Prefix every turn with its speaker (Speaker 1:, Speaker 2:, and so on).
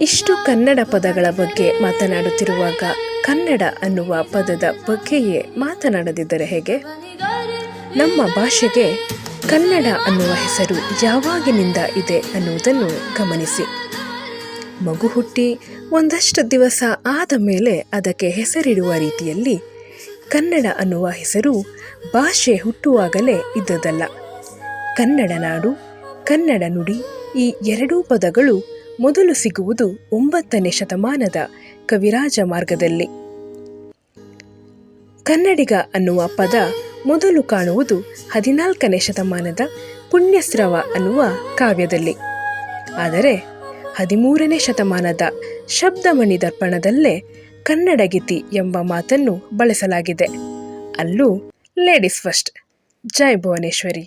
Speaker 1: ಇಷ್ಟು ಕನ್ನಡ ಪದಗಳ ಬಗ್ಗೆ ಮಾತನಾಡುತ್ತಿರುವಾಗ ಕನ್ನಡ ಅನ್ನುವ ಪದದ ಬಗ್ಗೆಯೇ ಮಾತನಾಡದಿದ್ದರೆ ಹೇಗೆ? ನಮ್ಮ ಭಾಷೆಗೆ ಕನ್ನಡ ಅನ್ನುವ ಹೆಸರು ಯಾವಾಗಿನಿಂದ ಇದೆ ಅನ್ನುವುದನ್ನು ಗಮನಿಸಿ. ಮಗು ಹುಟ್ಟಿ ಒಂದಷ್ಟು ದಿವಸ ಆದ ಮೇಲೆ ಅದಕ್ಕೆ ಹೆಸರಿಡುವ ರೀತಿಯಲ್ಲಿ ಕನ್ನಡ ಅನ್ನುವ ಹೆಸರು ಭಾಷೆ ಹುಟ್ಟುವಾಗಲೇ ಇದ್ದದಲ್ಲ. ಕನ್ನಡ ನಾಡು, ಕನ್ನಡ ನುಡಿ ಈ ಎರಡೂ ಪದಗಳು ಮೊದಲು ಸಿಗುವುದು 9ನೇ ಶತಮಾನದ ಕವಿರಾಜ ಮಾರ್ಗದಲ್ಲಿ. ಕನ್ನಡಿಗ ಅನ್ನುವ ಪದ ಮೊದಲು ಕಾಣುವುದು 14ನೇ ಶತಮಾನದ ಪುಣ್ಯಸ್ರವ ಅನ್ನುವ ಕಾವ್ಯದಲ್ಲಿ. ಆದರೆ 13ನೇ ಶತಮಾನದ ಶಬ್ದಮಣಿ ದರ್ಪಣದಲ್ಲೇ ಕನ್ನಡಗಿತಿ ಎಂಬ ಮಾತನ್ನು ಬಳಸಲಾಗಿದೆ. ಅಲ್ಲೂ ಲೇಡೀಸ್ ಫಸ್ಟ್. ಜೈ ಭುವನೇಶ್ವರಿ.